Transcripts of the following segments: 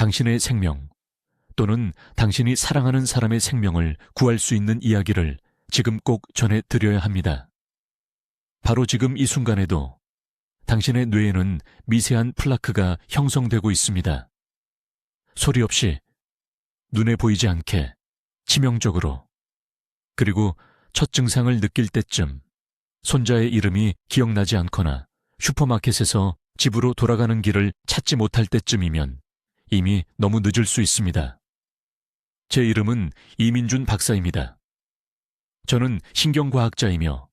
당신의 생명 또는 당신이 사랑하는 사람의 생명을 구할 수 있는 이야기를 지금 꼭 전해드려야 합니다. 바로 지금 이 순간에도 당신의 뇌에는 미세한 플라크가 형성되고 있습니다. 소리 없이, 눈에 보이지 않게, 치명적으로. 그리고 첫 증상을 느낄 때쯤 손자의 이름이 기억나지 않거나 슈퍼마켓에서 집으로 돌아가는 길을 찾지 못할 때쯤이면 이미 너무 늦을 수 있습니다. 제 이름은 이민준 박사입니다. 저는 신경과학자이며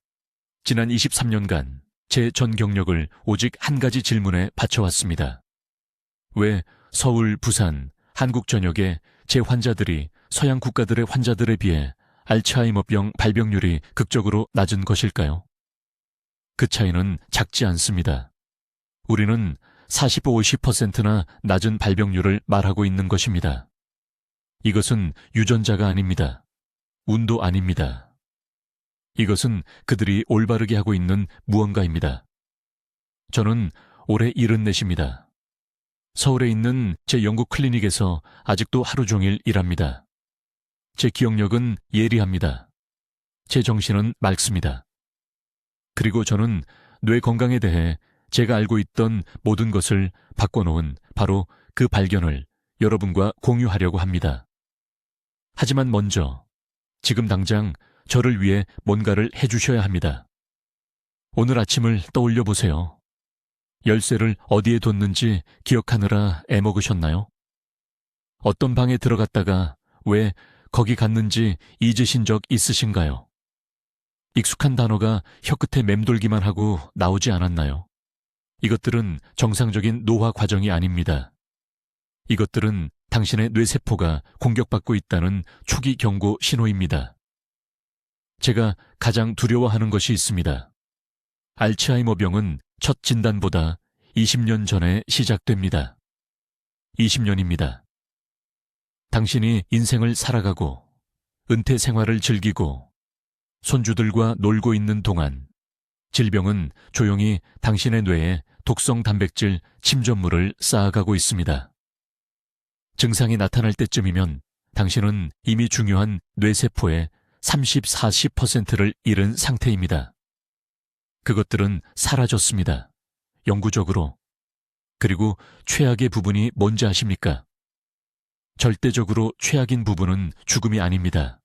지난 23년간 제 전 경력을 오직 한 가지 질문에 바쳐왔습니다. 왜 서울, 부산, 한국 전역의 제 환자들이 서양 국가들의 환자들에 비해 알츠하이머병 발병률이 극적으로 낮은 것일까요? 그 차이는 작지 않습니다. 우리는 40-50%나 낮은 발병률을 말하고 있는 것입니다. 이것은 유전자가 아닙니다. 운도 아닙니다. 이것은 그들이 올바르게 하고 있는 무언가입니다. 저는 올해 74입니다. 서울에 있는 제 연구 클리닉에서 아직도 하루 종일 일합니다. 제 기억력은 예리합니다. 제 정신은 맑습니다. 그리고 저는 뇌 건강에 대해 제가 알고 있던 모든 것을 바꿔놓은 바로 그 발견을 여러분과 공유하려고 합니다. 하지만 먼저 지금 당장 저를 위해 뭔가를 해주셔야 합니다. 오늘 아침을 떠올려 보세요. 열쇠를 어디에 뒀는지 기억하느라 애먹으셨나요? 어떤 방에 들어갔다가 왜 거기 갔는지 잊으신 적 있으신가요? 익숙한 단어가 혀끝에 맴돌기만 하고 나오지 않았나요? 이것들은 정상적인 노화 과정이 아닙니다. 이것들은 당신의 뇌세포가 공격받고 있다는 초기 경고 신호입니다. 제가 가장 두려워하는 것이 있습니다. 알츠하이머병은 첫 진단보다 20년 전에 시작됩니다. 20년입니다. 당신이 인생을 살아가고 은퇴 생활을 즐기고 손주들과 놀고 있는 동안 질병은 조용히 당신의 뇌에 독성 단백질 침전물을 쌓아가고 있습니다. 증상이 나타날 때쯤이면 당신은 이미 중요한 뇌세포의 30-40%를 잃은 상태입니다. 그것들은 사라졌습니다. 영구적으로. 그리고 최악의 부분이 뭔지 아십니까? 절대적으로 최악인 부분은 죽음이 아닙니다.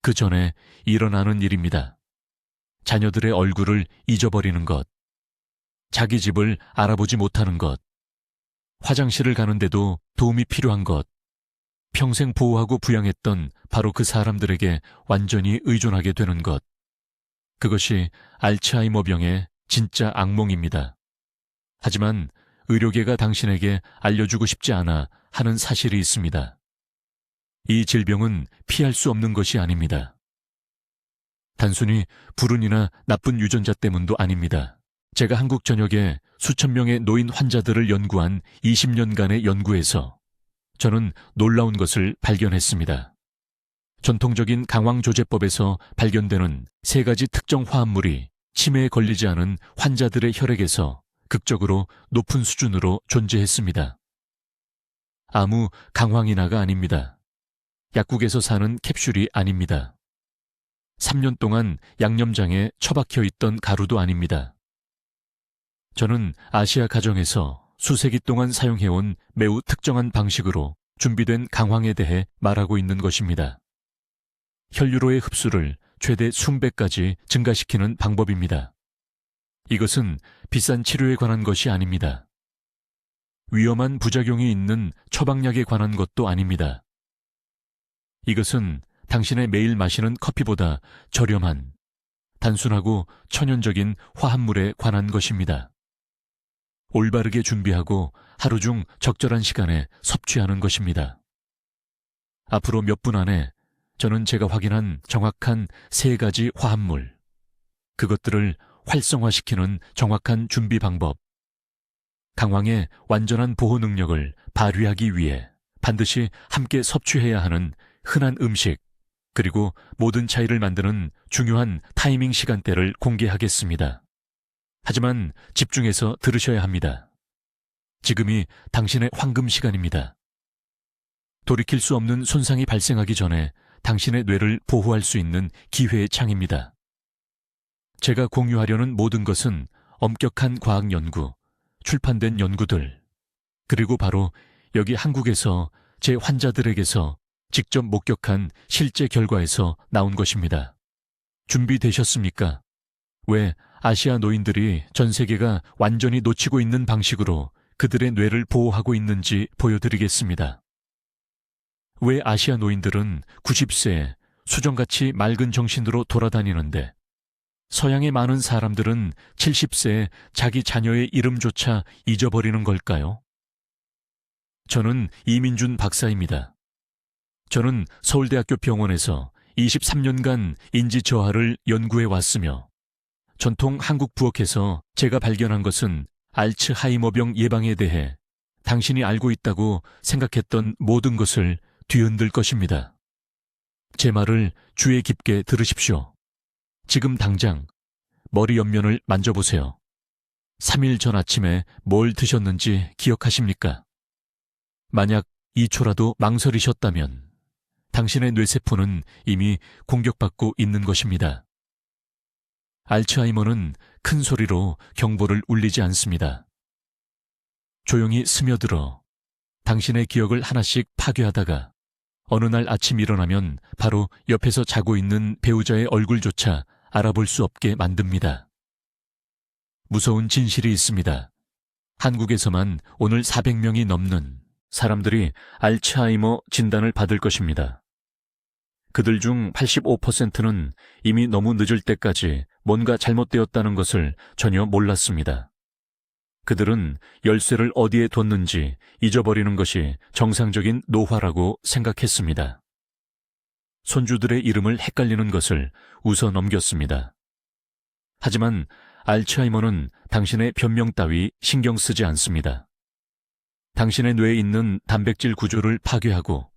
그 전에 일어나는 일입니다. 자녀들의 얼굴을 잊어버리는 것, 자기 집을 알아보지 못하는 것, 화장실을 가는데도 도움이 필요한 것, 평생 보호하고 부양했던 바로 그 사람들에게 완전히 의존하게 되는 것. 그것이 알츠하이머병의 진짜 악몽입니다. 하지만 의료계가 당신에게 알려주고 싶지 않아 하는 사실이 있습니다. 이 질병은 피할 수 없는 것이 아닙니다. 단순히 불운이나 나쁜 유전자 때문도 아닙니다. 제가 한국 전역에 수천 명의 노인 환자들을 연구한 20년간의 연구에서 저는 놀라운 것을 발견했습니다. 전통적인 강황조제법에서 발견되는 3가지 특정 화합물이 치매에 걸리지 않은 환자들의 혈액에서 극적으로 높은 수준으로 존재했습니다. 아무 강황인화가 아닙니다. 약국에서 사는 캡슐이 아닙니다. 3년 동안 양념장에 처박혀 있던 가루도 아닙니다. 저는 아시아 가정에서 수세기 동안 사용해온 매우 특정한 방식으로 준비된 강황에 대해 말하고 있는 것입니다. 혈류로의 흡수를 최대 순배까지 증가시키는 방법입니다. 이것은 비싼 치료에 관한 것이 아닙니다. 위험한 부작용이 있는 처방약에 관한 것도 아닙니다. 이것은 당신의 매일 마시는 커피보다 저렴한, 단순하고 천연적인 화합물에 관한 것입니다. 올바르게 준비하고 하루 중 적절한 시간에 섭취하는 것입니다. 앞으로 몇 분 안에 저는 제가 확인한 정확한 3가지 화합물, 그것들을 활성화시키는 정확한 준비 방법, 강황의 완전한 보호 능력을 발휘하기 위해 반드시 함께 섭취해야 하는 흔한 음식, 그리고 모든 차이를 만드는 중요한 타이밍 시간대를 공개하겠습니다. 하지만 집중해서 들으셔야 합니다. 지금이 당신의 황금 시간입니다. 돌이킬 수 없는 손상이 발생하기 전에 당신의 뇌를 보호할 수 있는 기회의 창입니다. 제가 공유하려는 모든 것은 엄격한 과학 연구, 출판된 연구들, 그리고 바로 여기 한국에서 제 환자들에게서 직접 목격한 실제 결과에서 나온 것입니다. 준비되셨습니까? 왜 아시아 노인들이 전 세계가 완전히 놓치고 있는 방식으로 그들의 뇌를 보호하고 있는지 보여드리겠습니다. 왜 아시아 노인들은 90세에 수정같이 맑은 정신으로 돌아다니는데 서양의 많은 사람들은 70세에 자기 자녀의 이름조차 잊어버리는 걸까요? 저는 이민준 박사입니다. 저는 서울대학교 병원에서 23년간 인지 저하를 연구해 왔으며 전통 한국 부엌에서 제가 발견한 것은 알츠하이머병 예방에 대해 당신이 알고 있다고 생각했던 모든 것을 뒤흔들 것입니다. 제 말을 주의 깊게 들으십시오. 지금 당장 머리 옆면을 만져보세요. 3일 전 아침에 뭘 드셨는지 기억하십니까? 만약 2초라도 망설이셨다면 당신의 뇌세포는 이미 공격받고 있는 것입니다. 알츠하이머는 큰 소리로 경보를 울리지 않습니다. 조용히 스며들어 당신의 기억을 하나씩 파괴하다가 어느 날 아침 일어나면 바로 옆에서 자고 있는 배우자의 얼굴조차 알아볼 수 없게 만듭니다. 무서운 진실이 있습니다. 한국에서만 오늘 400명이 넘는 사람들이 알츠하이머 진단을 받을 것입니다. 그들 중 85%는 이미 너무 늦을 때까지 뭔가 잘못되었다는 것을 전혀 몰랐습니다. 그들은 열쇠를 어디에 뒀는지 잊어버리는 것이 정상적인 노화라고 생각했습니다. 손주들의 이름을 헷갈리는 것을 웃어 넘겼습니다. 하지만 알츠하이머는 당신의 변명 따위 신경 쓰지 않습니다. 당신의 뇌에 있는 단백질 구조를 파괴하고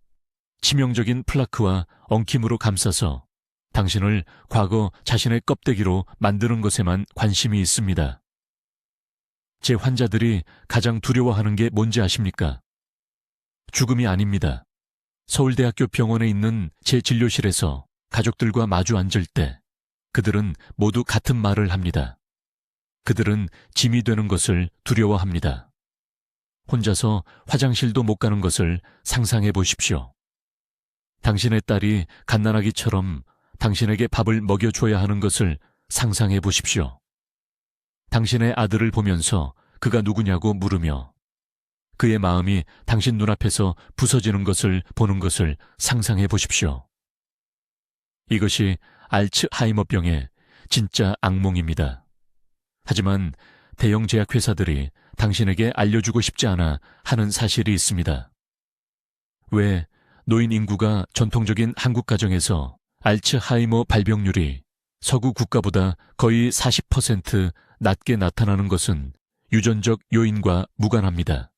치명적인 플라크와 엉킴으로 감싸서 당신을 과거 자신의 껍데기로 만드는 것에만 관심이 있습니다. 제 환자들이 가장 두려워하는 게 뭔지 아십니까? 죽음이 아닙니다. 서울대학교 병원에 있는 제 진료실에서 가족들과 마주 앉을 때 그들은 모두 같은 말을 합니다. 그들은 짐이 되는 것을 두려워합니다. 혼자서 화장실도 못 가는 것을 상상해 보십시오. 당신의 딸이 갓난아기처럼 당신에게 밥을 먹여줘야 하는 것을 상상해 보십시오. 당신의 아들을 보면서 그가 누구냐고 물으며 그의 마음이 당신 눈앞에서 부서지는 것을 보는 것을 상상해 보십시오. 이것이 알츠하이머병의 진짜 악몽입니다. 하지만 대형 제약회사들이 당신에게 알려주고 싶지 않아 하는 사실이 있습니다. 왜 노인 인구가 전통적인 한국 가정에서 알츠하이머 발병률이 서구 국가보다 거의 40% 낮게 나타나는 것은 유전적 요인과 무관합니다.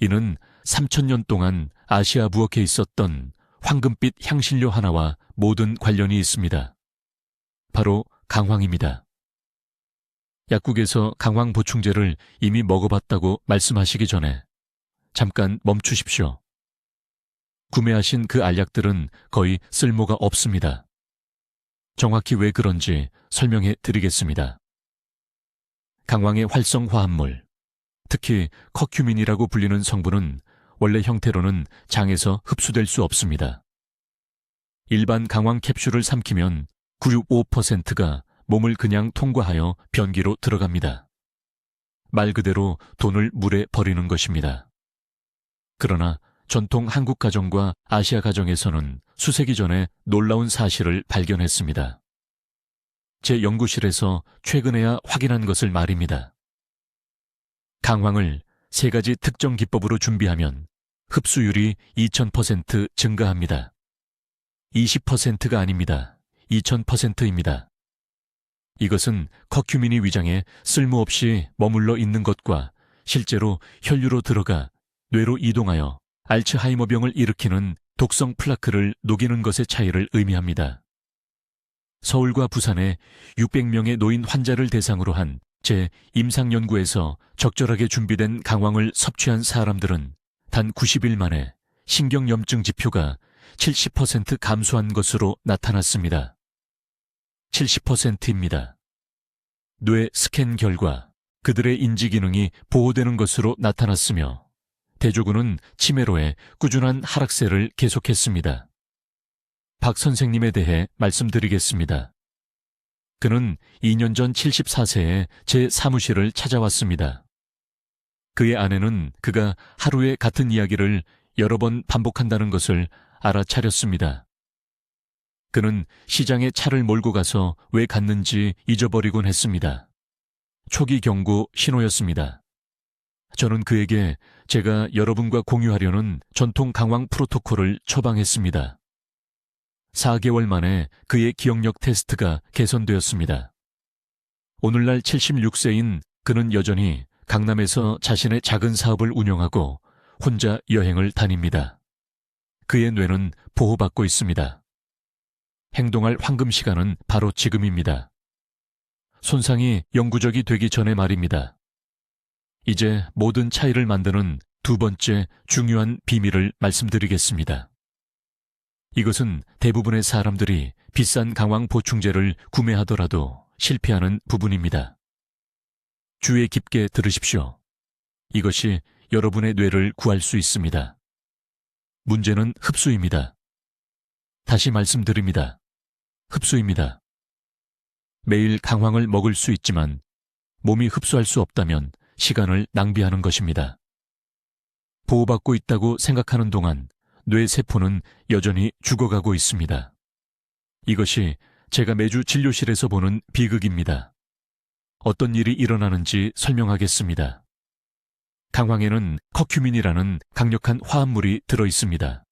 이는 3000년 동안 아시아 부엌에 있었던 황금빛 향신료 하나와 모든 관련이 있습니다. 바로 강황입니다. 약국에서 강황 보충제를 이미 먹어봤다고 말씀하시기 전에 잠깐 멈추십시오. 구매하신 그 알약들은 거의 쓸모가 없습니다. 정확히 왜 그런지 설명해 드리겠습니다. 강황의 활성 화합물, 특히 커큐민이라고 불리는 성분은 원래 형태로는 장에서 흡수될 수 없습니다. 일반 강황 캡슐을 삼키면 95%가 몸을 그냥 통과하여 변기로 들어갑니다. 말 그대로 돈을 물에 버리는 것입니다. 그러나 전통 한국 가정과 아시아 가정에서는 수세기 전에 놀라운 사실을 발견했습니다. 제 연구실에서 최근에야 확인한 것을 말입니다. 강황을 3가지 특정 기법으로 준비하면 흡수율이 2000% 증가합니다. 20%가 아닙니다. 2000%입니다. 이것은 커큐민이 위장에 쓸모없이 머물러 있는 것과 실제로 혈류로 들어가 뇌로 이동하여 알츠하이머병을 일으키는 독성 플라크를 녹이는 것의 차이를 의미합니다. 서울과 부산에 600명의 노인 환자를 대상으로 한 제 임상연구에서 적절하게 준비된 강황을 섭취한 사람들은 단 90일 만에 신경염증 지표가 70% 감소한 것으로 나타났습니다. 70%입니다. 뇌 스캔 결과 그들의 인지 기능이 보호되는 것으로 나타났으며 대조군은 치매로의 꾸준한 하락세를 계속했습니다. 박 선생님에 대해 말씀드리겠습니다. 그는 2년 전 74세에 제 사무실을 찾아왔습니다. 그의 아내는 그가 하루에 같은 이야기를 여러 번 반복한다는 것을 알아차렸습니다. 그는 시장에 차를 몰고 가서 왜 갔는지 잊어버리곤 했습니다. 초기 경고 신호였습니다. 저는 그에게 제가 여러분과 공유하려는 전통 강황 프로토콜을 처방했습니다. 4개월 만에 그의 기억력 테스트가 개선되었습니다. 오늘날 76세인 그는 여전히 강남에서 자신의 작은 사업을 운영하고 혼자 여행을 다닙니다. 그의 뇌는 보호받고 있습니다. 행동할 황금 시간은 바로 지금입니다. 손상이 영구적이 되기 전에 말입니다. 이제 모든 차이를 만드는 두 번째 중요한 비밀을 말씀드리겠습니다. 이것은 대부분의 사람들이 비싼 강황 보충제를 구매하더라도 실패하는 부분입니다. 주의 깊게 들으십시오. 이것이 여러분의 뇌를 구할 수 있습니다. 문제는 흡수입니다. 다시 말씀드립니다. 흡수입니다. 매일 강황을 먹을 수 있지만 몸이 흡수할 수 없다면 시간을 낭비하는 것입니다. 보호받고 있다고 생각하는 동안 뇌 세포는 여전히 죽어가고 있습니다. 이것이 제가 매주 진료실에서 보는 비극입니다. 어떤 일이 일어나는지 설명하겠습니다. 강황에는 커큐민이라는 강력한 화합물이 들어 있습니다.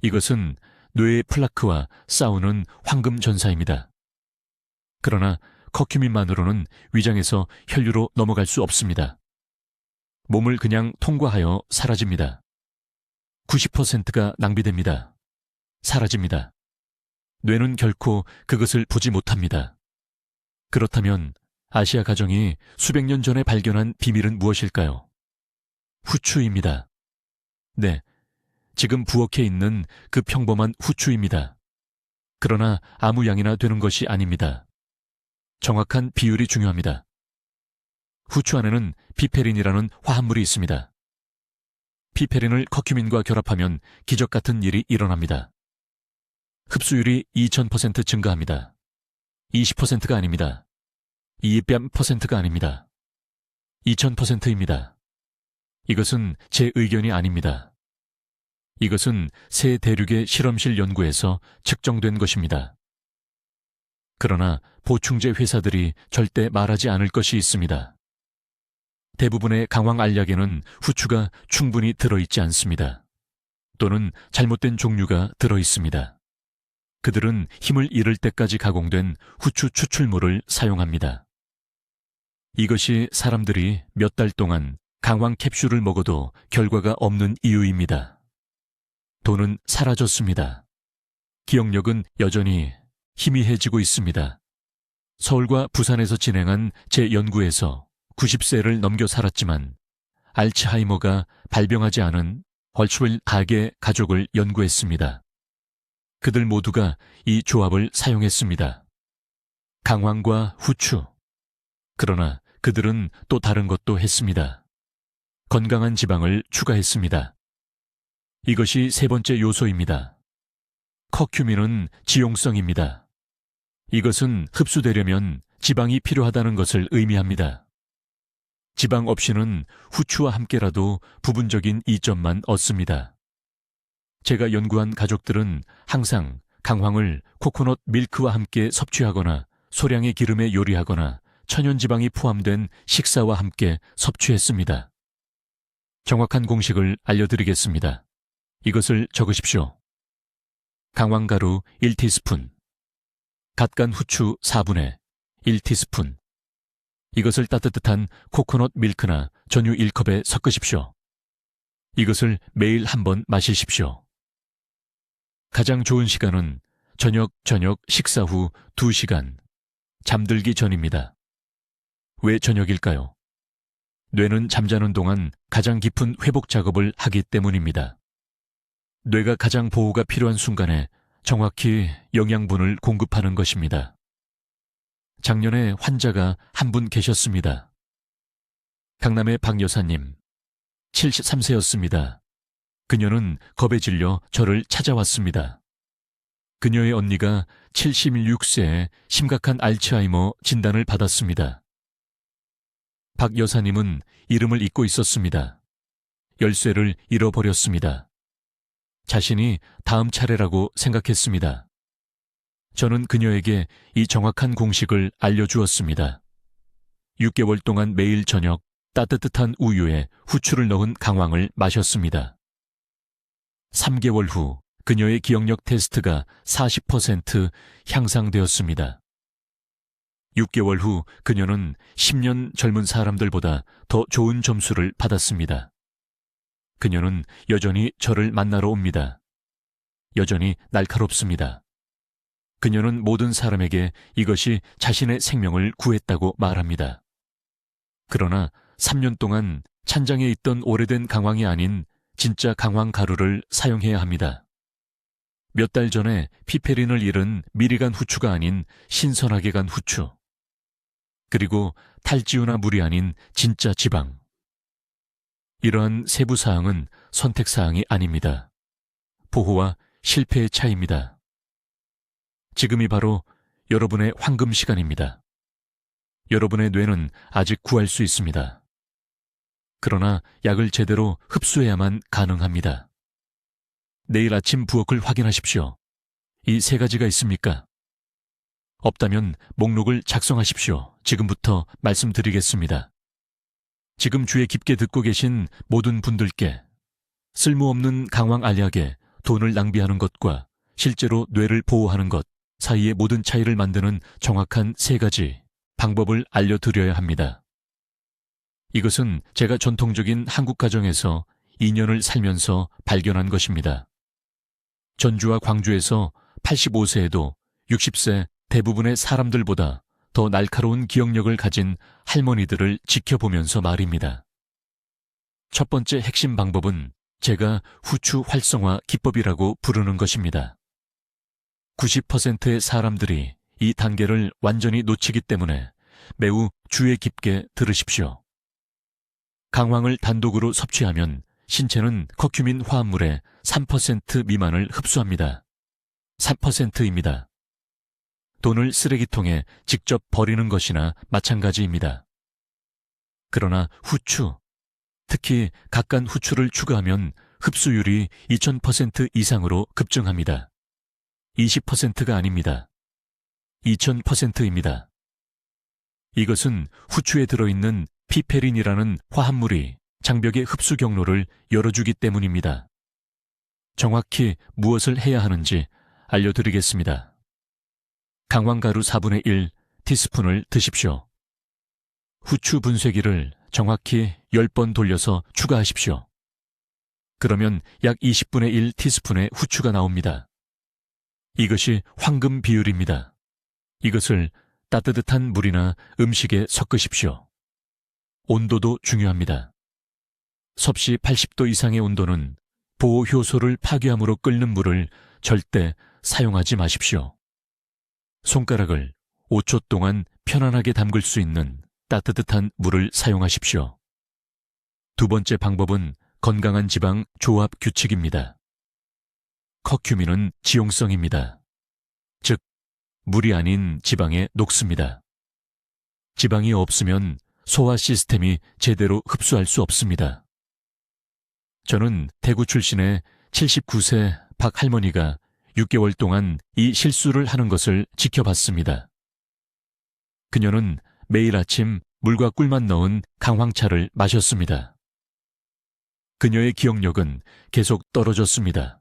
이것은 뇌의 플라크와 싸우는 황금 전사입니다. 그러나 커큐민만으로는 위장에서 혈류로 넘어갈 수 없습니다. 몸을 그냥 통과하여 사라집니다. 90%가 낭비됩니다. 사라집니다. 뇌는 결코 그것을 보지 못합니다. 그렇다면 아시아 가정이 수백 년 전에 발견한 비밀은 무엇일까요? 후추입니다. 네, 지금 부엌에 있는 그 평범한 후추입니다. 그러나 아무 양이나 되는 것이 아닙니다. 정확한 비율이 중요합니다. 후추 안에는 피페린이라는 화합물이 있습니다. 피페린을 커큐민과 결합하면 기적 같은 일이 일어납니다. 흡수율이 2000% 증가합니다. 20%가 아닙니다. 200%가 아닙니다. 2000%입니다. 이것은 제 의견이 아닙니다. 이것은 새 대륙의 실험실 연구에서 측정된 것입니다. 그러나 보충제 회사들이 절대 말하지 않을 것이 있습니다. 대부분의 강황 알약에는 후추가 충분히 들어있지 않습니다. 또는 잘못된 종류가 들어있습니다. 그들은 힘을 잃을 때까지 가공된 후추 추출물을 사용합니다. 이것이 사람들이 몇 달 동안 강황 캡슐을 먹어도 결과가 없는 이유입니다. 돈은 사라졌습니다. 기억력은 여전히 희미해지고 있습니다. 서울과 부산에서 진행한 제 연구에서 90세를 넘겨 살았지만 알츠하이머가 발병하지 않은 헐츠웰 가게 가족을 연구했습니다. 그들 모두가 이 조합을 사용했습니다. 강황과 후추. 그러나 그들은 또 다른 것도 했습니다. 건강한 지방을 추가했습니다. 이것이 세 번째 요소입니다. 커큐민은 지용성입니다. 이것은 흡수되려면 지방이 필요하다는 것을 의미합니다. 지방 없이는 후추와 함께라도 부분적인 이점만 얻습니다. 제가 연구한 가족들은 항상 강황을 코코넛 밀크와 함께 섭취하거나 소량의 기름에 요리하거나 천연지방이 포함된 식사와 함께 섭취했습니다. 정확한 공식을 알려드리겠습니다. 이것을 적으십시오. 강황가루 1티스푼, 갓간 후추 4분의 1티스푼. 이것을 따뜻한 코코넛 밀크나 전유 1컵에 섞으십시오. 이것을 매일 한 번 마시십시오. 가장 좋은 시간은 저녁 식사 후 2시간, 잠들기 전입니다. 왜 저녁일까요? 뇌는 잠자는 동안 가장 깊은 회복 작업을 하기 때문입니다. 뇌가 가장 보호가 필요한 순간에 정확히 영양분을 공급하는 것입니다. 작년에 환자가 한 분 계셨습니다. 강남의 박 여사님, 73세였습니다. 그녀는 겁에 질려 저를 찾아왔습니다. 그녀의 언니가 76세에 심각한 알츠하이머 진단을 받았습니다. 박 여사님은 이름을 잊고 있었습니다. 열쇠를 잃어버렸습니다. 자신이 다음 차례라고 생각했습니다. 저는 그녀에게 이 정확한 공식을 알려주었습니다. 6개월 동안 매일 저녁 따뜻한 우유에 후추를 넣은 강황을 마셨습니다. 3개월 후 그녀의 기억력 테스트가 40% 향상되었습니다. 6개월 후 그녀는 10년 젊은 사람들보다 더 좋은 점수를 받았습니다. 그녀는 여전히 저를 만나러 옵니다. 여전히 날카롭습니다. 그녀는 모든 사람에게 이것이 자신의 생명을 구했다고 말합니다. 그러나 3년 동안 찬장에 있던 오래된 강황이 아닌 진짜 강황 가루를 사용해야 합니다. 몇 달 전에 피페린을 잃은 미리 간 후추가 아닌 신선하게 간 후추. 그리고 탈지우나 물이 아닌 진짜 지방. 이러한 세부 사항은 선택 사항이 아닙니다. 보호와 실패의 차이입니다. 지금이 바로 여러분의 황금 시간입니다. 여러분의 뇌는 아직 구할 수 있습니다. 그러나 약을 제대로 흡수해야만 가능합니다. 내일 아침 부엌을 확인하십시오. 이 3가지가 있습니까? 없다면 목록을 작성하십시오. 지금부터 말씀드리겠습니다. 지금 주에 깊게 듣고 계신 모든 분들께 쓸모없는 강황 알약에 돈을 낭비하는 것과 실제로 뇌를 보호하는 것 사이의 모든 차이를 만드는 정확한 3가지 방법을 알려드려야 합니다. 이것은 제가 전통적인 한국 가정에서 2년을 살면서 발견한 것입니다. 전주와 광주에서 85세에도 60세 대부분의 사람들보다 더 날카로운 기억력을 가진 할머니들을 지켜보면서 말입니다. 첫 번째 핵심 방법은 제가 후추 활성화 기법이라고 부르는 것입니다. 90%의 사람들이 이 단계를 완전히 놓치기 때문에 매우 주의 깊게 들으십시오. 강황을 단독으로 섭취하면 신체는 커큐민 화합물의 3% 미만을 흡수합니다. 3%입니다. 돈을 쓰레기통에 직접 버리는 것이나 마찬가지입니다. 그러나 후추, 특히 각간 후추를 추가하면 흡수율이 2000% 이상으로 급증합니다. 20%가 아닙니다. 2000%입니다. 이것은 후추에 들어있는 피페린이라는 화합물이 장벽의 흡수 경로를 열어주기 때문입니다. 정확히 무엇을 해야 하는지 알려드리겠습니다. 강황가루 4분의 1 티스푼을 드십시오. 후추 분쇄기를 정확히 10번 돌려서 추가하십시오. 그러면 약 20분의 1 티스푼의 후추가 나옵니다. 이것이 황금 비율입니다. 이것을 따뜻한 물이나 음식에 섞으십시오. 온도도 중요합니다. 섭씨 80도 이상의 온도는 보호 효소를 파괴함으로 끓는 물을 절대 사용하지 마십시오. 손가락을 5초 동안 편안하게 담글 수 있는 따뜻한 물을 사용하십시오. 두 번째 방법은 건강한 지방 조합 규칙입니다. 커큐민은 지용성입니다. 즉, 물이 아닌 지방에 녹습니다. 지방이 없으면 소화 시스템이 제대로 흡수할 수 없습니다. 저는 대구 출신의 79세 박 할머니가 6개월 동안 이 실수를 하는 것을 지켜봤습니다. 그녀는 매일 아침 물과 꿀만 넣은 강황차를 마셨습니다. 그녀의 기억력은 계속 떨어졌습니다.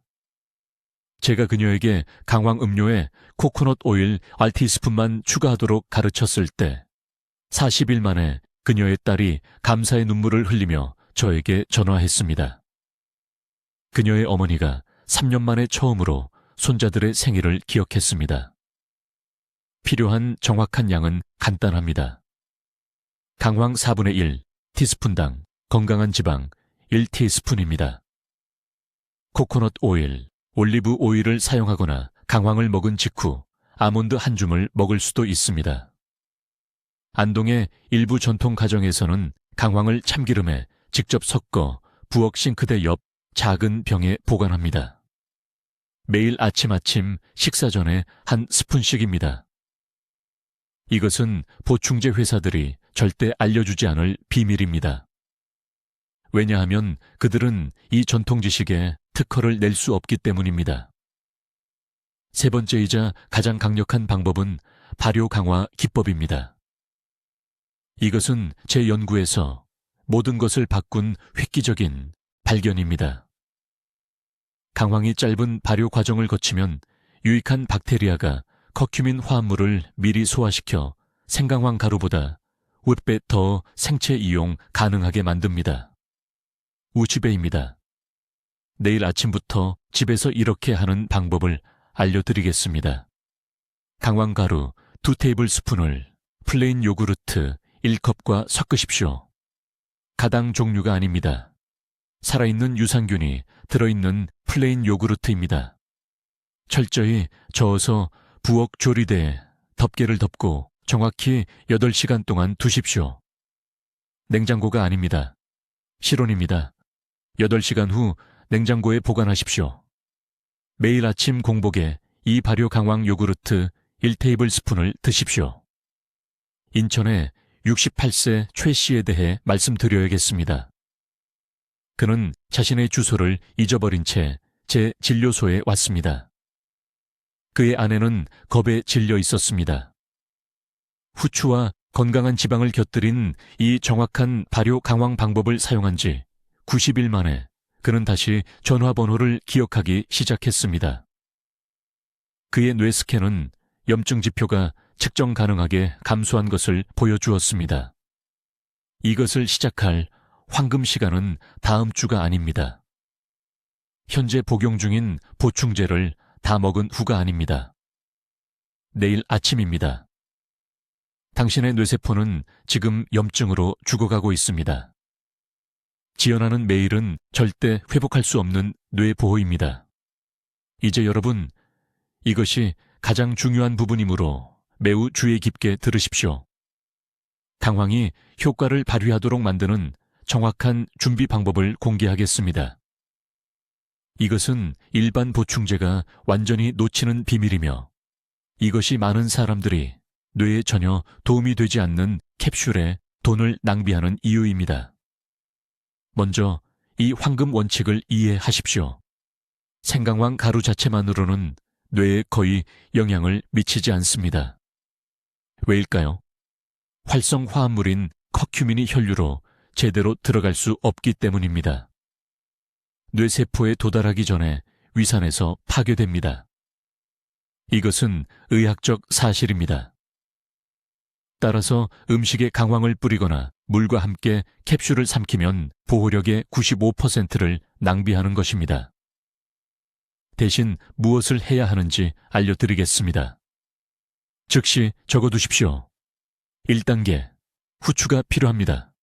제가 그녀에게 강황 음료에 코코넛 오일 RT스푼만 추가하도록 가르쳤을 때 40일 만에 그녀의 딸이 감사의 눈물을 흘리며 저에게 전화했습니다. 그녀의 어머니가 3년 만에 처음으로 손자들의 생일을 기억했습니다. 필요한 정확한 양은 간단합니다. 강황 4분의 1 티스푼당 건강한 지방 1티스푼입니다. 코코넛 오일, 올리브 오일을 사용하거나 강황을 먹은 직후 아몬드 한 줌을 먹을 수도 있습니다. 안동의 일부 전통 가정에서는 강황을 참기름에 직접 섞어 부엌 싱크대 옆 작은 병에 보관합니다. 매일 아침 식사 전에 한 스푼씩입니다. 이것은 보충제 회사들이 절대 알려주지 않을 비밀입니다. 왜냐하면 그들은 이 전통 지식에 특허를 낼 수 없기 때문입니다. 세 번째이자 가장 강력한 방법은 발효 강화 기법입니다. 이것은 제 연구에서 모든 것을 바꾼 획기적인 발견입니다. 강황이 짧은 발효 과정을 거치면 유익한 박테리아가 커큐민 화합물을 미리 소화시켜 생강황 가루보다 5배 더 생체 이용 가능하게 만듭니다. 우치배입니다. 내일 아침부터 집에서 이렇게 하는 방법을 알려드리겠습니다. 강황 가루 2테이블스푼을 플레인 요구르트 1컵과 섞으십시오. 가당 종류가 아닙니다. 살아있는 유산균이 들어있는 플레인 요구르트입니다. 철저히 저어서 부엌 조리대에 덮개를 덮고 정확히 8시간 동안 두십시오. 냉장고가 아닙니다. 실온입니다. 8시간 후 냉장고에 보관하십시오. 매일 아침 공복에 이 발효 강황 요구르트 1테이블스푼을 드십시오. 인천의 68세 최 씨에 대해 말씀드려야겠습니다. 그는 자신의 주소를 잊어버린 채 제 진료소에 왔습니다. 그의 아내는 겁에 질려 있었습니다. 후추와 건강한 지방을 곁들인 이 정확한 발효 강황 방법을 사용한 지 90일 만에 그는 다시 전화번호를 기억하기 시작했습니다. 그의 뇌 스캔은 염증 지표가 측정 가능하게 감소한 것을 보여주었습니다. 이것을 시작할 황금 시간은 다음 주가 아닙니다. 현재 복용 중인 보충제를 다 먹은 후가 아닙니다. 내일 아침입니다. 당신의 뇌세포는 지금 염증으로 죽어가고 있습니다. 지연하는 매일은 절대 회복할 수 없는 뇌보호입니다. 이제 여러분, 이것이 가장 중요한 부분이므로 매우 주의 깊게 들으십시오. 강황이 효과를 발휘하도록 만드는 정확한 준비 방법을 공개하겠습니다. 이것은 일반 보충제가 완전히 놓치는 비밀이며 이것이 많은 사람들이 뇌에 전혀 도움이 되지 않는 캡슐에 돈을 낭비하는 이유입니다. 먼저 이 황금 원칙을 이해하십시오. 생강황 가루 자체만으로는 뇌에 거의 영향을 미치지 않습니다. 왜일까요? 활성 화합물인 커큐민이 혈류로 제대로 들어갈 수 없기 때문입니다. 뇌세포에 도달하기 전에 위산에서 파괴됩니다. 이것은 의학적 사실입니다. 따라서 음식에 강황을 뿌리거나 물과 함께 캡슐을 삼키면 보호력의 95%를 낭비하는 것입니다. 대신 무엇을 해야 하는지 알려드리겠습니다. 즉시 적어두십시오. 1단계, 후추가 필요합니다.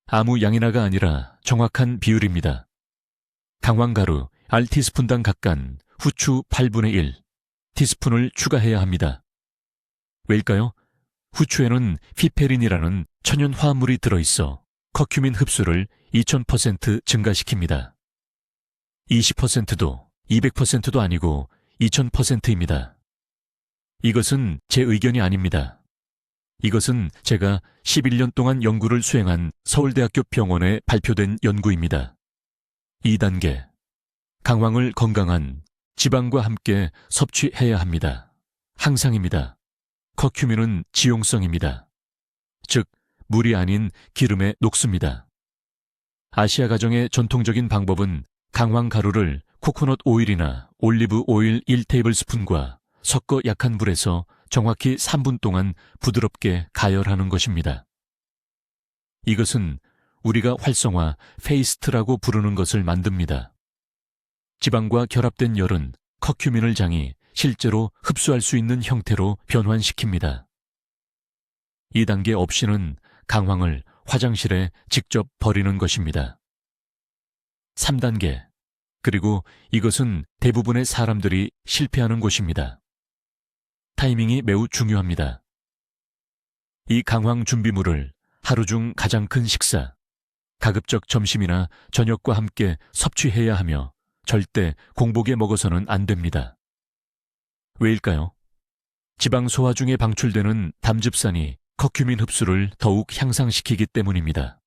아무 양이나가 아니라 정확한 비율입니다. 강황가루 R티스푼당 각간 후추 8분의 1 티스푼을 추가해야 합니다. 왜일까요? 후추에는 피페린이라는 천연 화합물이 들어있어 커큐민 흡수를 2000% 증가시킵니다. 20%도 200%도 아니고 2000%입니다. 이것은 제 의견이 아닙니다. 이것은 제가 11년 동안 연구를 수행한 서울대학교 병원에 발표된 연구입니다. 2단계, 강황을 건강한 지방과 함께 섭취해야 합니다. 항상입니다. 커큐민은 지용성입니다. 즉, 물이 아닌 기름에 녹습니다. 아시아 가정의 전통적인 방법은 강황 가루를 코코넛 오일이나 올리브 오일 1테이블스푼과 섞어 약한 불에서 정확히 3분 동안 부드럽게 가열하는 것입니다. 이것은 우리가 활성화, 페이스트라고 부르는 것을 만듭니다. 지방과 결합된 열은 커큐민을 장이 실제로 흡수할 수 있는 형태로 변환시킵니다. 2단계 없이는 강황을 화장실에 직접 버리는 것입니다. 3단계. 그리고 이것은 대부분의 사람들이 실패하는 곳입니다. 타이밍이 매우 중요합니다. 이 강황 준비물을 하루 중 가장 큰 식사, 가급적 점심이나 저녁과 함께 섭취해야 하며 절대 공복에 먹어서는 안 됩니다. 왜일까요? 지방 소화 중에 방출되는 담즙산이 커큐민 흡수를 더욱 향상시키기 때문입니다.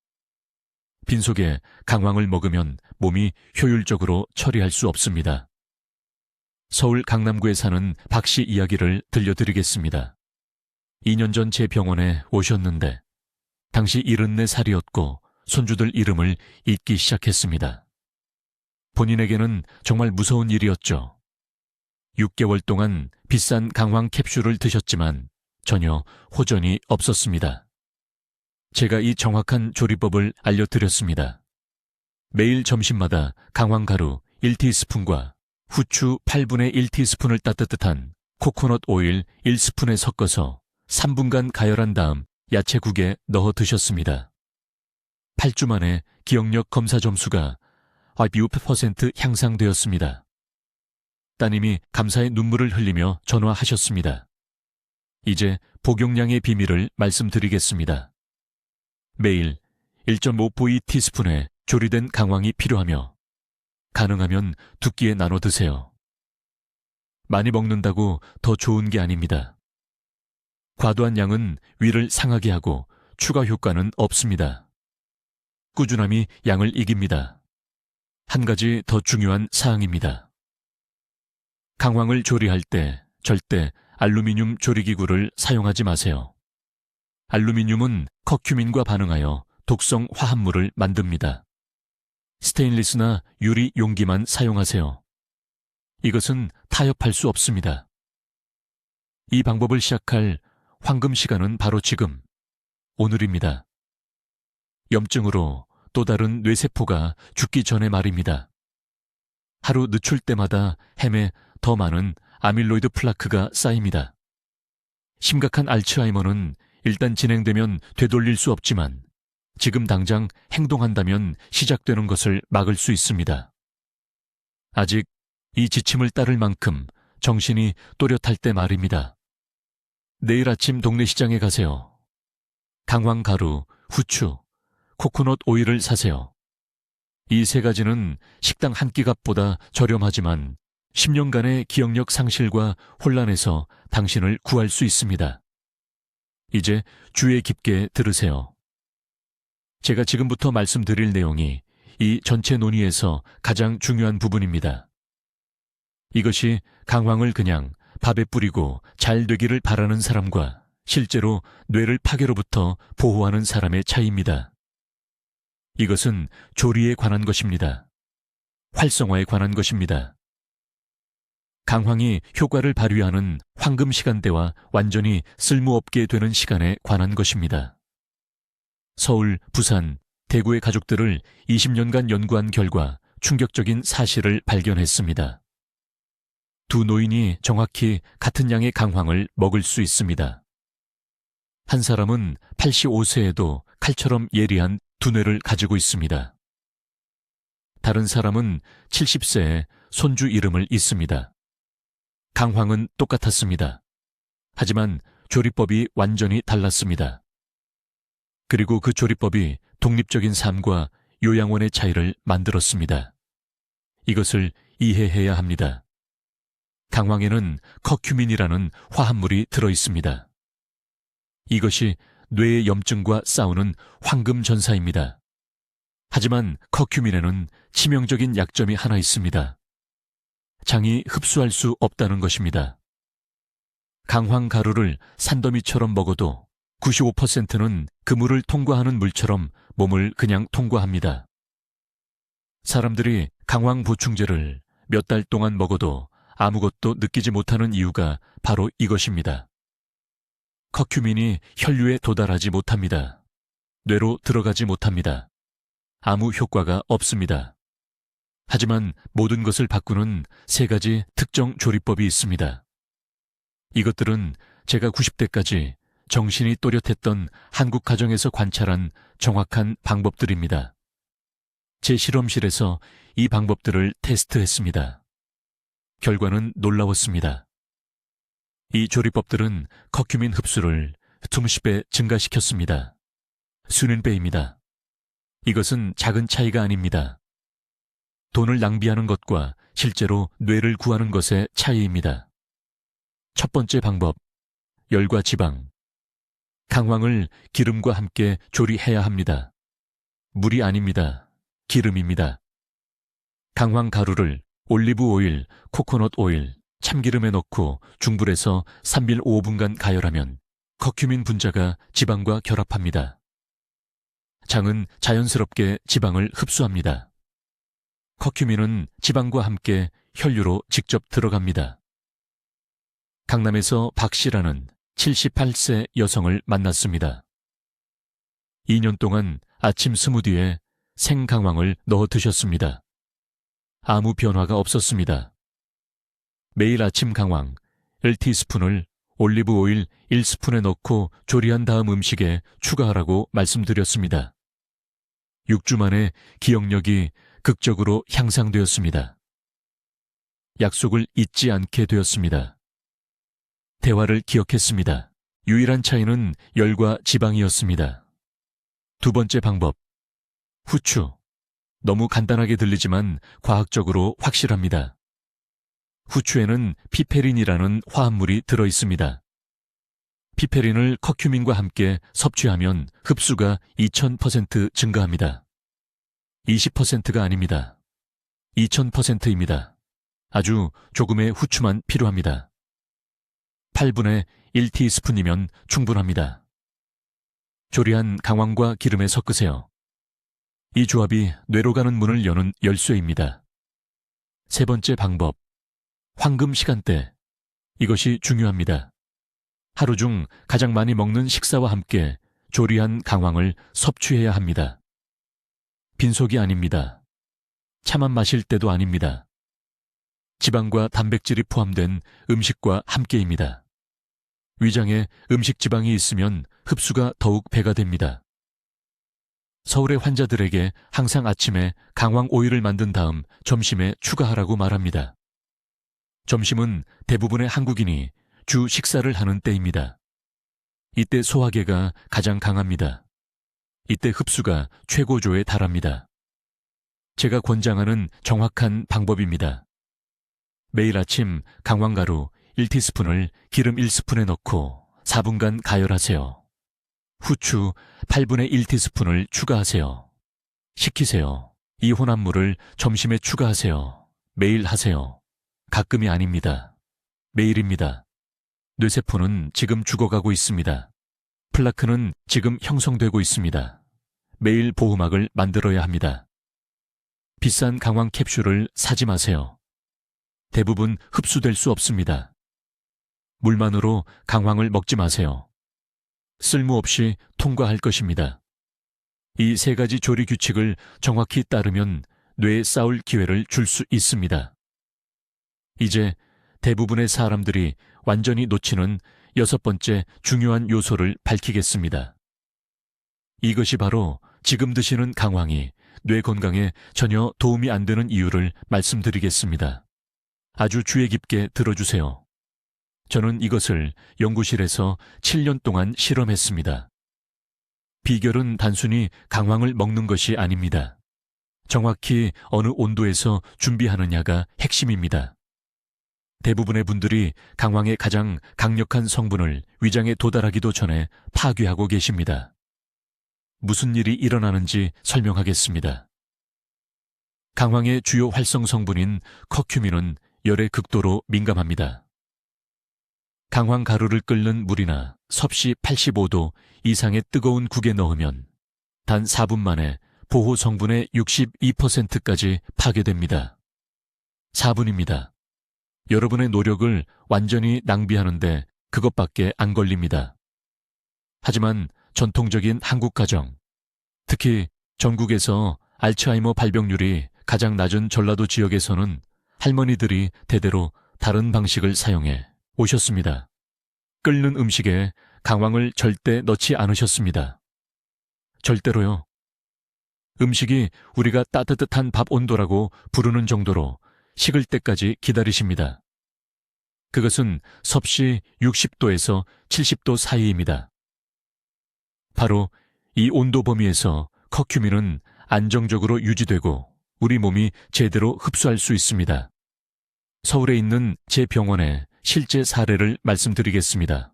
빈속에 강황을 먹으면 몸이 효율적으로 처리할 수 없습니다. 서울 강남구에 사는 박 씨 이야기를 들려드리겠습니다. 2년 전 제 병원에 오셨는데 당시 74살이었고 손주들 이름을 잊기 시작했습니다. 본인에게는 정말 무서운 일이었죠. 6개월 동안 비싼 강황 캡슐을 드셨지만 전혀 호전이 없었습니다. 제가 이 정확한 조리법을 알려드렸습니다. 매일 점심마다 강황가루 1티스푼과 후추 8분의 1티스푼을 따뜻한 코코넛 오일 1스푼에 섞어서 3분간 가열한 다음 야채국에 넣어 드셨습니다. 8주 만에 기억력 검사 점수가 6% 향상되었습니다. 따님이 감사의 눈물을 흘리며 전화하셨습니다. 이제 복용량의 비밀을 말씀드리겠습니다. 매일 1.5V 티스푼의 조리된 강황이 필요하며 가능하면 두 끼에 나눠 드세요. 많이 먹는다고 더 좋은 게 아닙니다. 과도한 양은 위를 상하게 하고 추가 효과는 없습니다. 꾸준함이 양을 이깁니다. 한 가지 더 중요한 사항입니다. 강황을 조리할 때 절대 알루미늄 조리기구를 사용하지 마세요. 알루미늄은 커큐민과 반응하여 독성 화합물을 만듭니다. 스테인리스나 유리 용기만 사용하세요. 이것은 타협할 수 없습니다. 이 방법을 시작할 황금 시간은 바로 지금, 오늘입니다. 염증으로 또 다른 뇌세포가 죽기 전에 말입니다. 하루 늦출 때마다 햄에 더 많은 아밀로이드 플라크가 쌓입니다. 심각한 알츠하이머는 일단 진행되면 되돌릴 수 없지만 지금 당장 행동한다면 시작되는 것을 막을 수 있습니다. 아직 이 지침을 따를 만큼 정신이 또렷할 때 말입니다. 내일 아침 동네 시장에 가세요. 강황 가루, 후추, 코코넛 오일을 사세요. 이 세 가지는 식당 한 끼 값보다 저렴하지만 10년간의 기억력 상실과 혼란에서 당신을 구할 수 있습니다. 이제 주의 깊게 들으세요. 제가 지금부터 말씀드릴 내용이 이 전체 논의에서 가장 중요한 부분입니다. 이것이 강황을 그냥 밥에 뿌리고 잘 되기를 바라는 사람과 실제로 뇌를 파괴로부터 보호하는 사람의 차이입니다. 이것은 조리에 관한 것입니다. 활성화에 관한 것입니다. 강황이 효과를 발휘하는 황금 시간대와 완전히 쓸모없게 되는 시간에 관한 것입니다. 서울, 부산, 대구의 가족들을 20년간 연구한 결과 충격적인 사실을 발견했습니다. 두 노인이 정확히 같은 양의 강황을 먹을 수 있습니다. 한 사람은 85세에도 칼처럼 예리한 두뇌를 가지고 있습니다. 다른 사람은 70세에 손주 이름을 잇습니다. 강황은 똑같았습니다. 하지만 조리법이 완전히 달랐습니다. 그리고 그 조리법이 독립적인 삶과 요양원의 차이를 만들었습니다. 이것을 이해해야 합니다. 강황에는 커큐민이라는 화합물이 들어있습니다. 이것이 뇌의 염증과 싸우는 황금 전사입니다. 하지만 커큐민에는 치명적인 약점이 하나 있습니다. 장이 흡수할 수 없다는 것입니다. 강황 가루를 산더미처럼 먹어도 95%는 그물을 통과하는 물처럼 몸을 그냥 통과합니다. 사람들이 강황 보충제를 몇 달 동안 먹어도 아무것도 느끼지 못하는 이유가 바로 이것입니다. 커큐민이 혈류에 도달하지 못합니다. 뇌로 들어가지 못합니다. 아무 효과가 없습니다. 하지만 모든 것을 바꾸는 세 가지 특정 조리법이 있습니다. 이것들은 제가 90대까지 정신이 또렷했던 한국 가정에서 관찰한 정확한 방법들입니다. 제 실험실에서 이 방법들을 테스트했습니다. 결과는 놀라웠습니다. 이 조리법들은 커큐민 흡수를 20배 증가시켰습니다. 수는배입니다. 이것은 작은 차이가 아닙니다. 돈을 낭비하는 것과 실제로 뇌를 구하는 것의 차이입니다. 첫 번째 방법, 열과 지방. 강황을 기름과 함께 조리해야 합니다. 물이 아닙니다. 기름입니다. 강황 가루를 올리브 오일, 코코넛 오일, 참기름에 넣고 중불에서 3일 5분간 가열하면 커큐민 분자가 지방과 결합합니다. 장은 자연스럽게 지방을 흡수합니다. 커큐민은 지방과 함께 혈류로 직접 들어갑니다. 강남에서 박 씨라는 78세 여성을 만났습니다. 2년 동안 아침 스무디에 생강황을 넣어 드셨습니다. 아무 변화가 없었습니다. 매일 아침 강황 1티스푼을 올리브 오일 1스푼에 넣고 조리한 다음 음식에 추가하라고 말씀드렸습니다. 6주 만에 기억력이 극적으로 향상되었습니다. 약속을 잊지 않게 되었습니다. 대화를 기억했습니다. 유일한 차이는 열과 지방이었습니다. 두 번째 방법, 후추. 너무 간단하게 들리지만 과학적으로 확실합니다. 후추에는 피페린이라는 화합물이 들어있습니다. 피페린을 커큐민과 함께 섭취하면 흡수가 2000% 증가합니다. 20%가 아닙니다. 2000%입니다. 아주 조금의 후추만 필요합니다. 8분의 1티스푼이면 충분합니다. 조리한 강황과 기름에 섞으세요. 이 조합이 뇌로 가는 문을 여는 열쇠입니다. 세 번째 방법, 황금 시간대. 이것이 중요합니다. 하루 중 가장 많이 먹는 식사와 함께 조리한 강황을 섭취해야 합니다. 빈속이 아닙니다. 차만 마실 때도 아닙니다. 지방과 단백질이 포함된 음식과 함께입니다. 위장에 음식 지방이 있으면 흡수가 더욱 배가 됩니다. 서울의 환자들에게 항상 아침에 강황 오일을 만든 다음 점심에 추가하라고 말합니다. 점심은 대부분의 한국인이 주 식사를 하는 때입니다. 이때 소화계가 가장 강합니다. 이때 흡수가 최고조에 달합니다. 제가 권장하는 정확한 방법입니다. 매일 아침 강황가루 1티스푼을 기름 1스푼에 넣고 4분간 가열하세요. 후추 8분의 1티스푼을 추가하세요. 식히세요. 이 혼합물을 점심에 추가하세요. 매일 하세요. 가끔이 아닙니다. 매일입니다. 뇌세포는 지금 죽어가고 있습니다. 플라크는 지금 형성되고 있습니다. 매일 보호막을 만들어야 합니다. 비싼 강황 캡슐을 사지 마세요. 대부분 흡수될 수 없습니다. 물만으로 강황을 먹지 마세요. 쓸모없이 통과할 것입니다. 이 세 가지 조리 규칙을 정확히 따르면 뇌에 싸울 기회를 줄 수 있습니다. 이제 대부분의 사람들이 완전히 놓치는 여섯 번째 중요한 요소를 밝히겠습니다. 이것이 바로 지금 드시는 강황이 뇌 건강에 전혀 도움이 안 되는 이유를 말씀드리겠습니다. 아주 주의 깊게 들어주세요. 저는 이것을 연구실에서 7년 동안 실험했습니다. 비결은 단순히 강황을 먹는 것이 아닙니다. 정확히 어느 온도에서 준비하느냐가 핵심입니다. 대부분의 분들이 강황의 가장 강력한 성분을 위장에 도달하기도 전에 파괴하고 계십니다. 무슨 일이 일어나는지 설명하겠습니다. 강황의 주요 활성 성분인 커큐민은 열에 극도로 민감합니다. 강황 가루를 끓는 물이나 섭씨 85도 이상의 뜨거운 국에 넣으면 단 4분 만에 보호 성분의 62%까지 파괴됩니다. 4분입니다. 여러분의 노력을 완전히 낭비하는데 그것밖에 안 걸립니다. 하지만 전통적인 한국 가정, 특히 전국에서 알츠하이머 발병률이 가장 낮은 전라도 지역에서는 할머니들이 대대로 다른 방식을 사용해 오셨습니다. 끓는 음식에 강황을 절대 넣지 않으셨습니다. 절대로요. 음식이 우리가 따뜻한 밥 온도라고 부르는 정도로 식을 때까지 기다리십니다. 그것은 섭씨 60도에서 70도 사이입니다. 바로 이 온도 범위에서 커큐민은 안정적으로 유지되고 우리 몸이 제대로 흡수할 수 있습니다. 서울에 있는 제 병원의 실제 사례를 말씀드리겠습니다.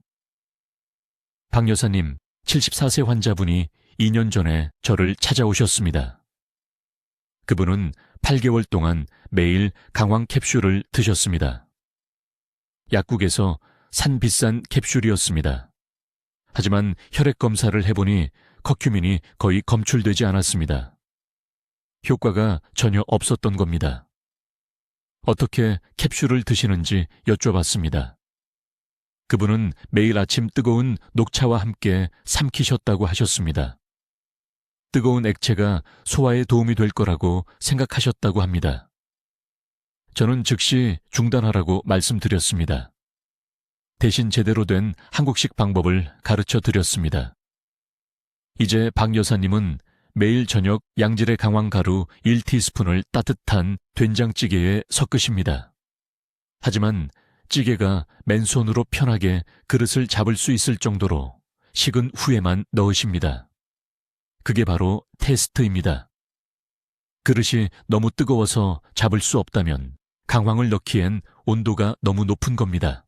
박 여사님, 74세 환자분이 2년 전에 저를 찾아오셨습니다. 그분은 8개월 동안 매일 강황 캡슐을 드셨습니다. 약국에서 산 비싼 캡슐이었습니다. 하지만 혈액 검사를 해보니 커큐민이 거의 검출되지 않았습니다. 효과가 전혀 없었던 겁니다. 어떻게 캡슐을 드시는지 여쭤봤습니다. 그분은 매일 아침 뜨거운 녹차와 함께 삼키셨다고 하셨습니다. 뜨거운 액체가 소화에 도움이 될 거라고 생각하셨다고 합니다. 저는 즉시 중단하라고 말씀드렸습니다. 대신 제대로 된 한국식 방법을 가르쳐 드렸습니다. 이제 박 여사님은 매일 저녁 양질의 강황가루 1티스푼을 따뜻한 된장찌개에 섞으십니다. 하지만 찌개가 맨손으로 편하게 그릇을 잡을 수 있을 정도로 식은 후에만 넣으십니다. 그게 바로 테스트입니다. 그릇이 너무 뜨거워서 잡을 수 없다면 강황을 넣기엔 온도가 너무 높은 겁니다.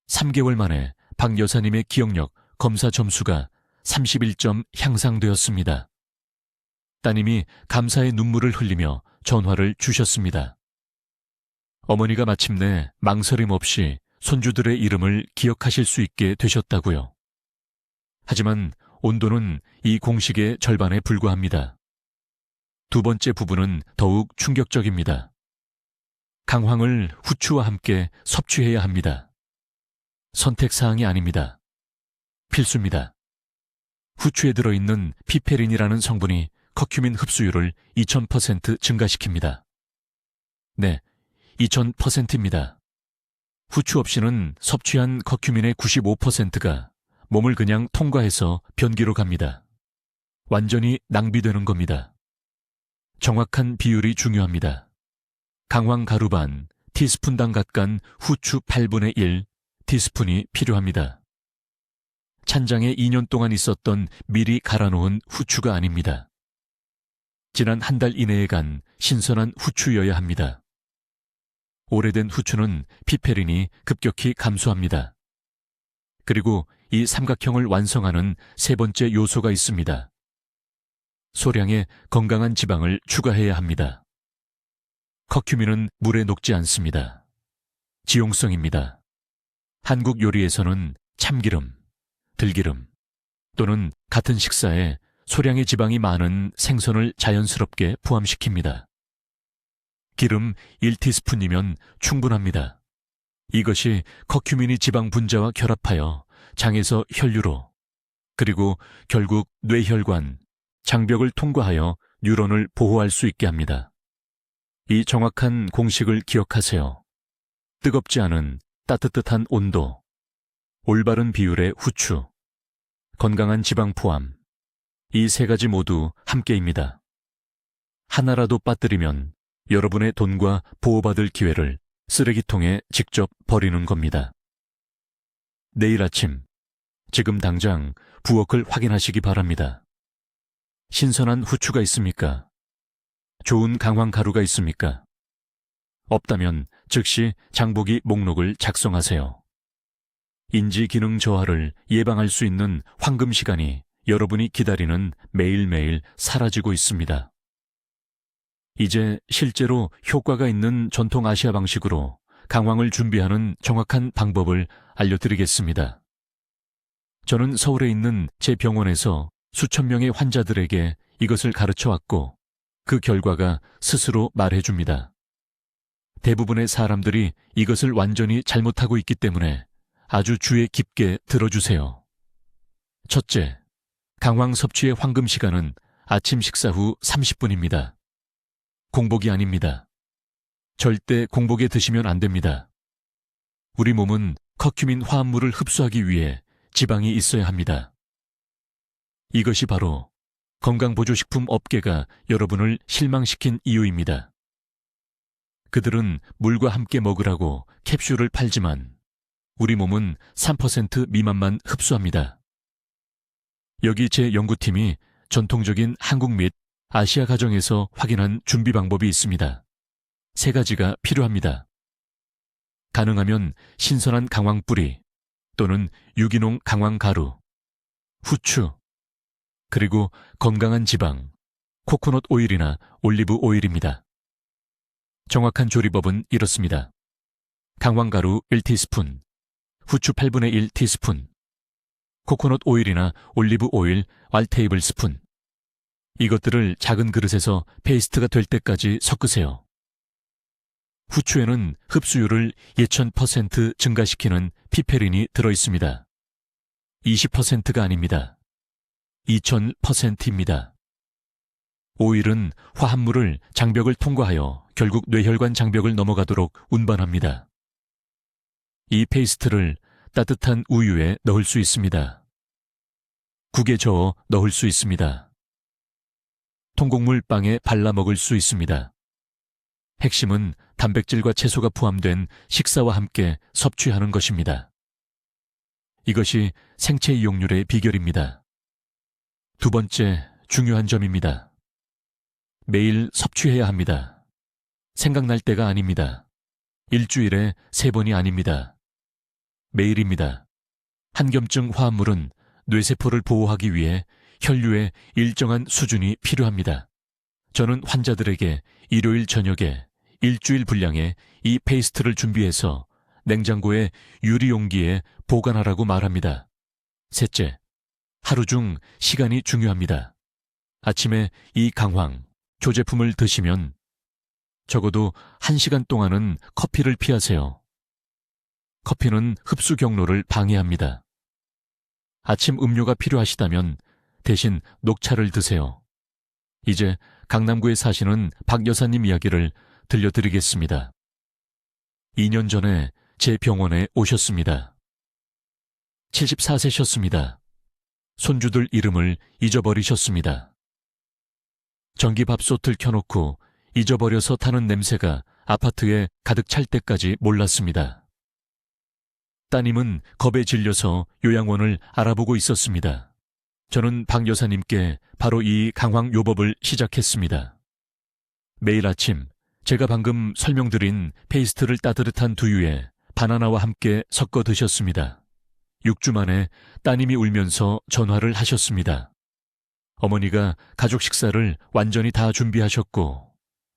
3개월 만에 박 여사님의 기억력 검사 점수가 31점 향상되었습니다. 따님이 감사의 눈물을 흘리며 전화를 주셨습니다. 어머니가 마침내 망설임 없이 손주들의 이름을 기억하실 수 있게 되셨다고요. 하지만 온도는 이 공식의 절반에 불과합니다. 두 번째 부분은 더욱 충격적입니다. 강황을 후추와 함께 섭취해야 합니다. 선택사항이 아닙니다. 필수입니다. 후추에 들어있는 피페린이라는 성분이 커큐민 흡수율을 2000% 증가시킵니다. 네, 2000%입니다. 후추 없이는 섭취한 커큐민의 95%가 몸을 그냥 통과해서 변기로 갑니다. 완전히 낭비되는 겁니다. 정확한 비율이 중요합니다. 강황 가루 반, 티스푼당 각간 후추 8분의 1 티스푼이 필요합니다. 찬장에 2년 동안 있었던 미리 갈아놓은 후추가 아닙니다. 지난 한 달 이내에 간 신선한 후추여야 합니다. 오래된 후추는 피페린이 급격히 감소합니다. 그리고 이 삼각형을 완성하는 세 번째 요소가 있습니다. 소량의 건강한 지방을 추가해야 합니다. 커큐민은 물에 녹지 않습니다. 지용성입니다. 한국 요리에서는 참기름, 들기름 또는 같은 식사에 소량의 지방이 많은 생선을 자연스럽게 포함시킵니다. 기름 1티스푼이면 충분합니다. 이것이 커큐민이 지방 분자와 결합하여 장에서 혈류로 그리고 결국 뇌혈관, 장벽을 통과하여 뉴런을 보호할 수 있게 합니다. 이 정확한 공식을 기억하세요. 뜨겁지 않은 따뜻한 온도, 올바른 비율의 후추, 건강한 지방 포함, 이 세 가지 모두 함께입니다. 하나라도 빠뜨리면 여러분의 돈과 보호받을 기회를 쓰레기통에 직접 버리는 겁니다. 내일 아침, 지금 당장 부엌을 확인하시기 바랍니다. 신선한 후추가 있습니까? 좋은 강황 가루가 있습니까? 없다면 즉시 장보기 목록을 작성하세요. 인지 기능 저하를 예방할 수 있는 황금 시간이 여러분이 기다리는 매일매일 사라지고 있습니다. 이제 실제로 효과가 있는 전통 아시아 방식으로 강황을 준비하는 정확한 방법을 알려드리겠습니다. 저는 서울에 있는 제 병원에서 수천 명의 환자들에게 이것을 가르쳐 왔고 그 결과가 스스로 말해줍니다. 대부분의 사람들이 이것을 완전히 잘못하고 있기 때문에 아주 주의 깊게 들어주세요. 첫째, 강황 섭취의 황금 시간은 아침 식사 후 30분입니다. 공복이 아닙니다. 절대 공복에 드시면 안 됩니다. 우리 몸은 커큐민 화합물을 흡수하기 위해 지방이 있어야 합니다. 이것이 바로 건강보조식품 업계가 여러분을 실망시킨 이유입니다. 그들은 물과 함께 먹으라고 캡슐을 팔지만 우리 몸은 3% 미만만 흡수합니다. 여기 제 연구팀이 전통적인 한국 및 아시아 가정에서 확인한 준비 방법이 있습니다. 3가지가 필요합니다. 가능하면 신선한 강황 뿌리 또는 유기농 강황 가루, 후추, 그리고 건강한 지방, 코코넛 오일이나 올리브 오일입니다. 정확한 조리법은 이렇습니다. 강황가루 1티스푼, 후추 8분의 1 티스푼, 코코넛 오일이나 올리브 오일 1테이블 스푼. 이것들을 작은 그릇에서 페이스트가 될 때까지 섞으세요. 후추에는 흡수율을 2000% 증가시키는 피페린이 들어있습니다. 20%가 아닙니다. 2000%입니다. 오일은 화합물을 장벽을 통과하여 결국 뇌혈관 장벽을 넘어가도록 운반합니다. 이 페이스트를 따뜻한 우유에 넣을 수 있습니다. 국에 저어 넣을 수 있습니다. 통곡물 빵에 발라 먹을 수 있습니다. 핵심은 단백질과 채소가 포함된 식사와 함께 섭취하는 것입니다. 이것이 생체 이용률의 비결입니다. 2번째 중요한 점입니다. 매일 섭취해야 합니다. 생각날 때가 아닙니다. 일주일에 3번이 아닙니다. 매일입니다. 한겸증 화합물은 뇌세포를 보호하기 위해 혈류의 일정한 수준이 필요합니다. 저는 환자들에게 일요일 저녁에 일주일 분량의 이 페이스트를 준비해서 냉장고에 유리용기에 보관하라고 말합니다. 셋째, 하루 중 시간이 중요합니다. 아침에 이 강황, 조제품을 드시면 적어도 1시간 동안은 커피를 피하세요. 커피는 흡수 경로를 방해합니다. 아침 음료가 필요하시다면 대신 녹차를 드세요. 이제 강남구에 사시는 박 여사님 이야기를 들려드리겠습니다. 2년 전에 제 병원에 오셨습니다. 74세셨습니다. 손주들 이름을 잊어버리셨습니다. 전기밥솥을 켜놓고 잊어버려서 타는 냄새가 아파트에 가득 찰 때까지 몰랐습니다. 따님은 겁에 질려서 요양원을 알아보고 있었습니다. 저는 박 여사님께 바로 이 강황 요법을 시작했습니다. 매일 아침 제가 방금 설명드린 페이스트를 따뜻한 두유에 바나나와 함께 섞어 드셨습니다. 6주 만에 따님이 울면서 전화를 하셨습니다. 어머니가 가족 식사를 완전히 다 준비하셨고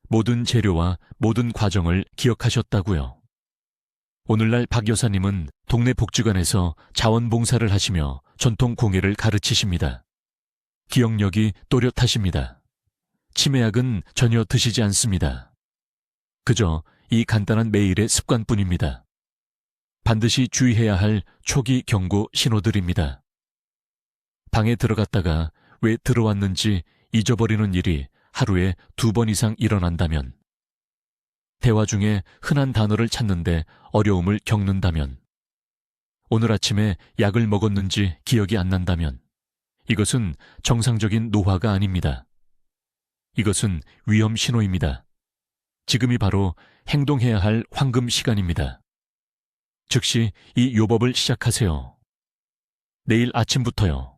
모든 재료와 모든 과정을 기억하셨다고요. 오늘날 박 여사님은 동네 복지관에서 자원봉사를 하시며 전통 공예를 가르치십니다. 기억력이 또렷하십니다. 치매약은 전혀 드시지 않습니다. 그저 이 간단한 매일의 습관뿐입니다. 반드시 주의해야 할 초기 경고 신호들입니다. 방에 들어갔다가 왜 들어왔는지 잊어버리는 일이 하루에 2번 이상 일어난다면, 대화 중에 흔한 단어를 찾는데 어려움을 겪는다면, 오늘 아침에 약을 먹었는지 기억이 안 난다면, 이것은 정상적인 노화가 아닙니다. 이것은 위험 신호입니다. 지금이 바로 행동해야 할 황금 시간입니다. 즉시 이 요법을 시작하세요. 내일 아침부터요.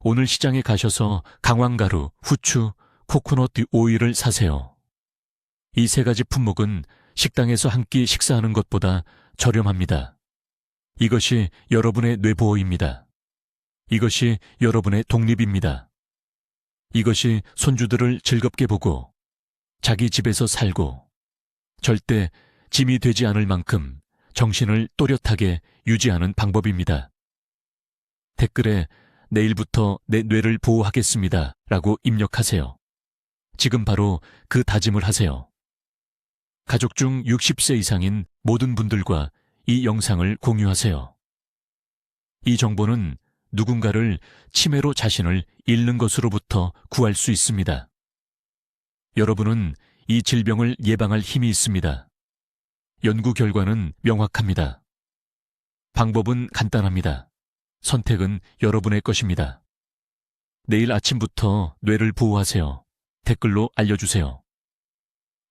오늘 시장에 가셔서 강황가루, 후추, 코코넛 오일을 사세요. 이 3가지 품목은 식당에서 한 끼 식사하는 것보다 저렴합니다. 이것이 여러분의 뇌보호입니다. 이것이 여러분의 독립입니다. 이것이 손주들을 즐겁게 보고 자기 집에서 살고 절대 짐이 되지 않을 만큼 정신을 또렷하게 유지하는 방법입니다. 댓글에 내일부터 내 뇌를 보호하겠습니다 라고 입력하세요. 지금 바로 그 다짐을 하세요. 가족 중 60세 이상인 모든 분들과 이 영상을 공유하세요. 이 정보는 누군가를 치매로 자신을 잃는 것으로부터 구할 수 있습니다. 여러분은 이 질병을 예방할 힘이 있습니다. 연구 결과는 명확합니다. 방법은 간단합니다. 선택은 여러분의 것입니다. 내일 아침부터 뇌를 보호하세요. 댓글로 알려주세요.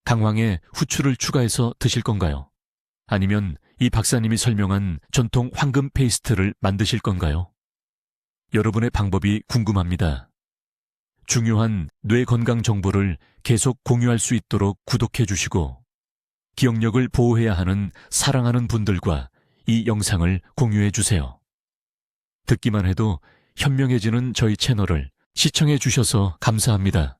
강황에 후추를 추가해서 드실 건가요? 아니면 이 박사님이 설명한 전통 황금 페이스트를 만드실 건가요? 여러분의 방법이 궁금합니다. 중요한 뇌 건강 정보를 계속 공유할 수 있도록 구독해 주시고, 기억력을 보호해야 하는 사랑하는 분들과 이 영상을 공유해 주세요. 듣기만 해도 현명해지는 저희 채널을 시청해 주셔서 감사합니다.